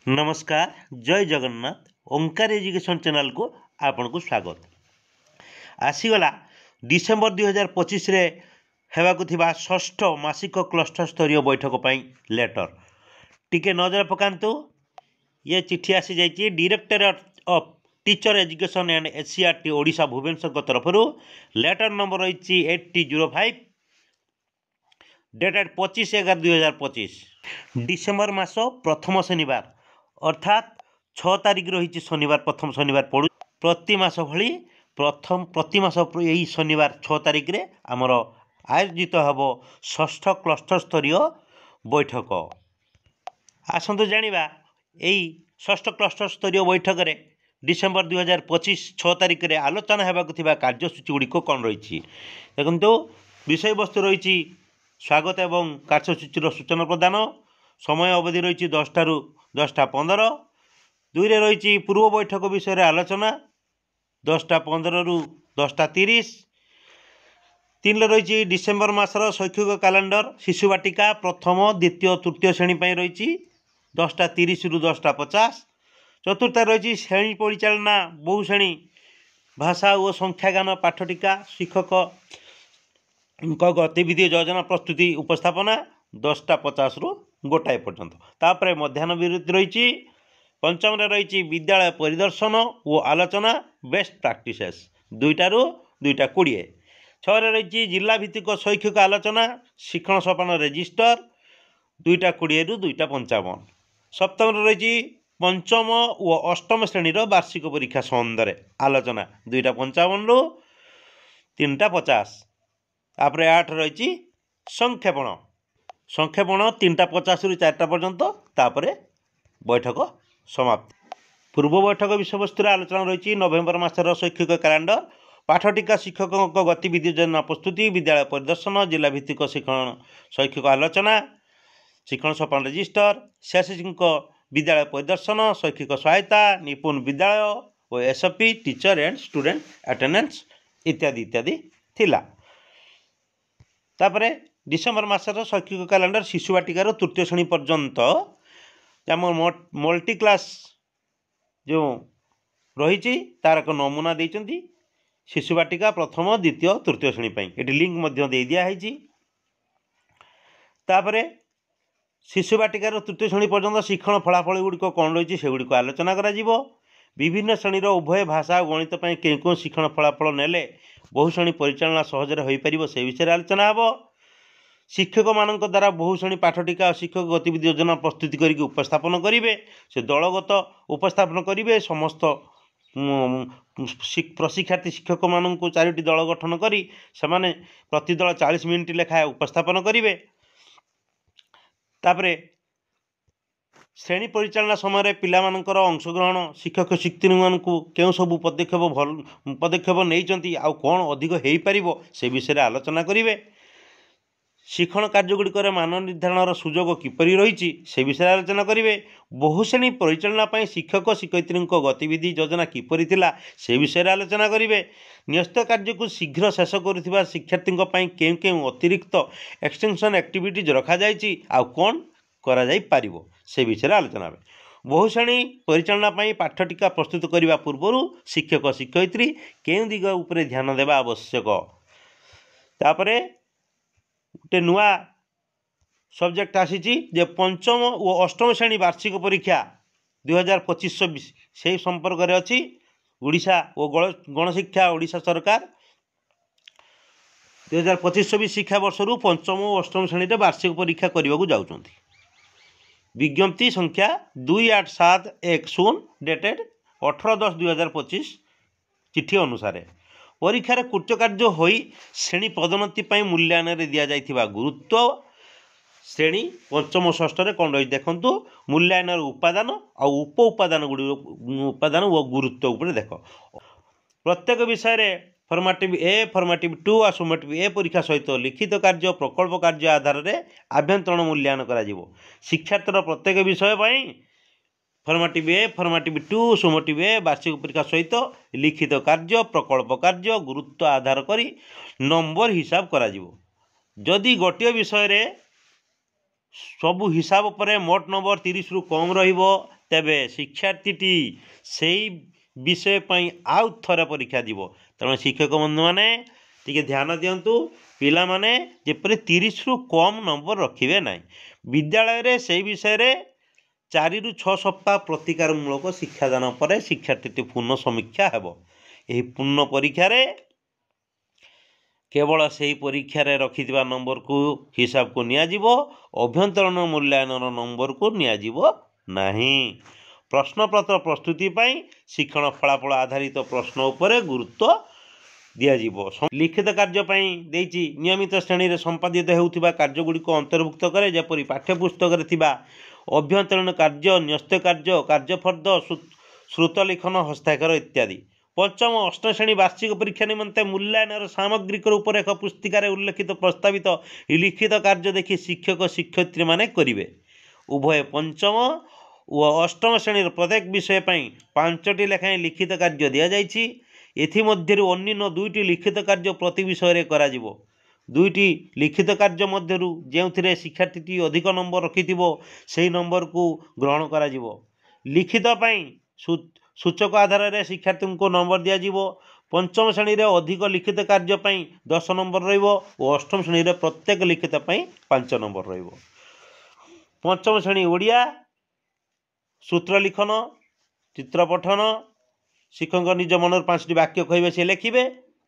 नमस्कार जय जगन्नाथ ओंकार education channel को आपन को स्वागत। आसीगला डिसेम्बर 2025 रे हेबाकु थिबा षष्ठ मासिक क्लस्टर स्तरीय बैठक पई लेटर टिके नजर पकांतु। ये चिट्ठी आसी जाइए directorate of teacher education and SCERT Odisha Bhubaneswar को तरफ लेटर नंबर रही 8005 डेटेड 25/11/2025 डिसेम्बर मास प्रथम शनिवार अर्थात 6 तारिख रही शनिवार प्रथम शनिवार पड़ू प्रति मास भली प्रति मास यही शनिवार 6 तारिख रे आमर आयोजित हब षष्ठ क्लस्टर स्तरीय बैठक। आसतु जानिबा एई षष्ठ क्लस्टर स्तरीय बैठक रे डिसेम्बर 2025 6 तारिख रे आलोचना हेबाकु थिबा कार्यसूची गुड़िक कौन रही देखु विषय वस्तु रही स्वागत एवं कार्यसूची सूचना प्रदान समय अवधि रही 10 टारू 10:15 दुई रही पूर्व बैठक विषय आलोचना 10:15 ରୁ 10:30 तीन रही डिसेम्बर मासर शैक्षिक कैलेंडर शिशु बाटिका प्रथम द्वितीय तृतीय श्रेणी रही 10:30 ରୁ 10:50 चतुर्थ रही श्रेणी परिचालना बहुश्रेणी भाषा और संख्यागान पाठटिका शिक्षक गतिविधि योजना प्रस्तुति उपस्थापना 10:50 ରୁ 1 पर्यंत तापर मध्याह्न विरति रही पंचम रही विद्यालय परिदर्शन और आलोचना बेस्ट प्रैक्टिसेस 2टारू 2:20 6 रही जिला भित्तिक शैक्षिक आलोचना शिक्षण सोपान रेजिस्टर 2:20 ରୁ 2:55 सप्तम रही पंचम और अष्टम श्रेणीर वार्षिक परीक्षा संबंध में आलोचना 2:55 ରୁ 3:50 तापर 8 रही संक्षेपण 3:50 ରୁ 4 पर्यंत तापर बैठक समाप्त। पूर्व बैठक विषय वस्तु आलोचना रही नवेम्बर मासर शैक्षिक कैलेंडर पाठटिका शिक्षकों गतिविधि योजना प्रस्तुति विद्यालय परिदर्शन जिला भित्तिक शिक्षण शैक्षिक आलोचना शिक्षण सोपान रेजिस्टर शिक्षक विद्यालय परिदर्शन शैक्षिक सहायता निपुण विद्यालय और SOP teacher and student attendance इत्यादि इत्यादि थिला। तापर डिसेम्बर मासर शैक्षिक कैलेंडर शिशु बाटिकार तृतीय श्रेणी पर्यंत मल्टी क्लास जो रही तार एक नमूना देती शिशु बाटिका प्रथम द्वितीय तृतीय श्रेणी ये लिंक दे दिखाई। तापर शिशु बाटिकार तृतीय श्रेणी पर्यंत शिक्षण फलाफल गुड़िक कौन रही से गुड़िक आलोचना करा विभिन्न श्रेणीर उभय भाषा और गणित क्यों शिक्षण फलाफल नेले बहुश्रेणी परिचालना सहजरे हो पार से विषय आलोचना हे। शिक्षक मान द्वारा बहुश्रेणी पाठटिका शिक्षक गतिविधि योजना प्रस्तुति करके उपस्थापन करेंगे से दलगत उपस्थापन करेंगे समस्त प्रशिक्षार्थी शिक्षक मान 4टी दल गठन करी से प्रति दल 40 मिनिट लेखाएं उपस्थापन करेंगे। तापर श्रेणी परिचालना समय पिलामानकर अंशग्रहण शिक्षक शिक्षिका मानू क्यों सब पदक्षेप नहीं आउ कौन अधिक हो पार से विषय आलोचना करेंगे। शिक्षण कार्यगुड़िक मान निर्धारण सुजोग किपरि रही से विषय आलोचना करेंगे। बहुश्रेणी परिचालना शिक्षक शिक्षयित्री गतिविधि योजना किपरि थिला से विषय आलोचना करेंगे। न्यस्त कार्य को शीघ्र शेष करुवा शिक्षार्थी कें कें अतिरिक्त एक्सटेंशन एक्टिविटीज रखा जाइछि आउ कौन करा जाई पारिबो से विषय आलोचना है। बहुश्रेणी परिचालना पाठटिका प्रस्तुत करने पूर्व शिक्षक शिक्षयित्री कें दिग उपर ध्यान देवा आवश्यक। तापर गोटे नुआ सब्जेक्ट आसी पंचम और अष्टम श्रेणी वार्षिक परीक्षा 2025-26 से संपर्क में अच्छी ओडिशा और गणशिक्षा ओडिशा सरकार 2025-26 शिक्षा वर्ष पंचम और अष्टम श्रेणी में वार्षिक परीक्षा करने को जाउछंती। विज्ञप्ति संख्या 287110 डेटेड 18/10/2025 चिठी अनुसार परीक्षार कृतकार्य हो श्रेणी पदोन्नति मूल्यांकन में दि जाइथिबा गुरुत्व श्रेणी पंचम षष्ठ कौन रही देखु मूल्यांकन उपादान और उप उपादान और गुरुत्व उपर देख प्रत्येक विषय फॉर्मेटिव ए फॉर्मेटिव 2 और सुमेटिव ए परीक्षा सहित लिखित कार्य प्रकल्प कार्य आधार में आभ्यंतरण मूल्यांकन करा शिक्षार्थीर प्रत्येक विषय फॉर्मेटिव ए फॉर्मेटिव 2 सुमेटिव ए वार्षिक परीक्षा सहित लिखित कार्य प्रकल्प कार्य गुरुत्व आधार करी नंबर हिसाब करा जदि गोटे विषय सबू हिसाब पर मोट नंबर 30 रु कम ତେବେ ଶିକ୍ଷାର୍ଥୀଟି ସେଇ ବିଷୟ ପାଇଁ ଆଉ ଥରେ ପରୀକ୍ଷା দিব। ତେଣୁ ଶିକ୍ଷକ ବନ୍ଧୁମାନେ ଟିକେ ଧ୍ୟାନ ଦିଅନ୍ତୁ, ପିଲାମାନେ ଯେପରି 30ରୁ କମ୍ ନମ୍ବର ରଖିବେ ନାହିଁ। ବିଦ୍ୟାଳୟରେ ସେଇ ବିଷୟରେ 4ରୁ 6 ସପ୍ତାହ ପ୍ରତିକାରମୂଳକ ଶିକ୍ଷାଦାନ ପରେ ଶିକ୍ଷାର୍ଥୀଟି ପୁନଃ ସମୀକ୍ଷା ହେବ। ଏହି ପୁନଃ ପରୀକ୍ଷାରେ କେବଳ ସେହି ପରୀକ୍ଷାରେ ରଖିଥିବା ନମ୍ବରକୁ ହିସାବକୁ ନିଆଯିବ, ଅଭ୍ୟନ୍ତରୀଣ ମୂଲ୍ୟାୟନର ନମ୍ବରକୁ ନିଆଯିବ ନାହିଁ। ପ୍ରଶ୍ନପତ୍ର ପ୍ରସ୍ତୁତି ପାଇଁ ଶିକ୍ଷଣ ଫଳାଫଳ ଆଧାରିତ ପ୍ରଶ୍ନ ଉପରେ ଗୁରୁତ୍ୱ ଦିଆଯିବ। ଲିଖିତ କାର୍ଯ୍ୟ ପାଇଁ ଦେଇଛି ନିୟମିତ ଶ୍ରେଣୀରେ ସମ୍ପାଦିତ ହେଉଥିବା କାର୍ଯ୍ୟଗୁଡ଼ିକୁ ଅନ୍ତର୍ଭୁକ୍ତ କରେ, ଯେପରି ପାଠ୍ୟପୁସ୍ତକରେ ଥିବା ଅଭ୍ୟନ୍ତରୀଣ କାର୍ଯ୍ୟ, ନ୍ୟସ୍ତ କାର୍ଯ୍ୟ, କାର୍ଯ୍ୟଫର୍ଦ୍ଦ, ଶ୍ରୁତଲିଖନ, ହସ୍ତାକ୍ଷର ଇତ୍ୟାଦି। ପଞ୍ଚମ ଅଷ୍ଟମ ଶ୍ରେଣୀ ବାର୍ଷିକ ପରୀକ୍ଷା ନିମନ୍ତେ ମୂଲ୍ୟାୟନର ସାମଗ୍ରିକ ରୂପରେଖ ପୁସ୍ତିକାରେ ଉଲ୍ଲେଖିତ ପ୍ରସ୍ତାବିତ ଲିଖିତ କାର୍ଯ୍ୟ ଦେଖି ଶିକ୍ଷକ ଶିକ୍ଷୟିତ୍ରୀମାନେ କରିବେ। ଉଭୟ ପଞ୍ଚମ ଓ ଅଷ୍ଟମ ଶ୍ରେଣୀର ପ୍ରତ୍ୟେକ ବିଷୟ ପାଇଁ 5ଟି ଲେଖାଏଁ ଲିଖିତ କାର୍ଯ୍ୟ ଦିଆଯାଇଛି। ଏଥିମଧ୍ୟରୁ ଅନ୍ୟାନ୍ୟ 2ଟି ଲିଖିତ କାର୍ଯ୍ୟ ପ୍ରତି ବିଷୟରେ କରାଯିବ। 2ଟି ଲିଖିତ କାର୍ଯ୍ୟ ମଧ୍ୟରୁ ଯେଉଁଥିରେ ଶିକ୍ଷାର୍ଥୀଟି ଅଧିକ ନମ୍ବର ରଖିଥିବ ସେହି ନମ୍ବରକୁ ଗ୍ରହଣ କରାଯିବ। ଲିଖିତ ପାଇଁ ସୂଚକ ଆଧାରରେ ଶିକ୍ଷାର୍ଥୀଙ୍କୁ ନମ୍ବର ଦିଆଯିବ। ପଞ୍ଚମ ଶ୍ରେଣୀରେ ଅଧିକ ଲିଖିତ କାର୍ଯ୍ୟ ପାଇଁ 10 ନମ୍ବର ରହିବ ଓ ଅଷ୍ଟମ ଶ୍ରେଣୀରେ ପ୍ରତ୍ୟେକ ଲିଖିତ ପାଇଁ 5 ନମ୍ବର ରହିବ। ପଞ୍ଚମ ଶ୍ରେଣୀ ଓଡ଼ିଆ ସୂତ୍ର ଲିଖନ, ଚିତ୍ର ପଠନ, ଶିକ୍ଷକ ନିଜ ମନରୁ 5ଟି ବାକ୍ୟ କହିବେ, ସେ ଲେଖିବେ।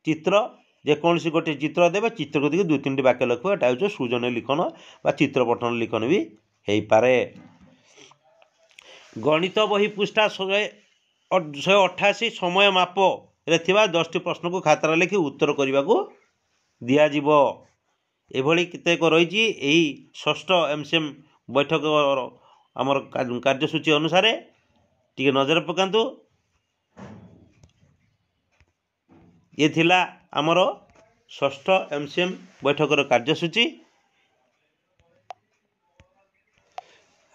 ଚିତ୍ର ଯେକୌଣସି ଗୋଟେ ଚିତ୍ର ଦେବେ, ଚିତ୍ରକୁ ଦେଖି 2-3ଟି ବାକ୍ୟ ଲେଖିବେ। ଏଟା ହେଉଛି ସୃଜନୀୟ ଲିଖନ ବା ଚିତ୍ର ପଠନ ଲିଖନ ବି ହେଇପାରେ। ଗଣିତ ବହି ପୃଷ୍ଠା 188 ସମୟ ମାପରେ ଥିବା 10ଟି ପ୍ରଶ୍ନକୁ ଖାତାରେ ଲେଖି ଉତ୍ତର କରିବାକୁ ଦିଆଯିବ। ଏଭଳି କେତେକ ରହିଛି ଏହି ଷଷ୍ଠ MCM ବୈଠକ ଆମର କାର୍ଯ୍ୟସୂଚୀ ଅନୁସାରେ ଟିକେ ନଜର ପକାନ୍ତୁ। ଏ ଥିଲା ଆମର ଷଷ୍ଠ MCM ବୈଠକର କାର୍ଯ୍ୟସୂଚୀ।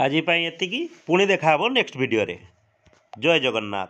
ଆଜି ପାଇଁ ଏତିକି, ପୁଣି ଦେଖା ହେବ ନେକ୍ସଟ ଭିଡ଼ିଓରେ। ଜୟ ଜଗନ୍ନାଥ।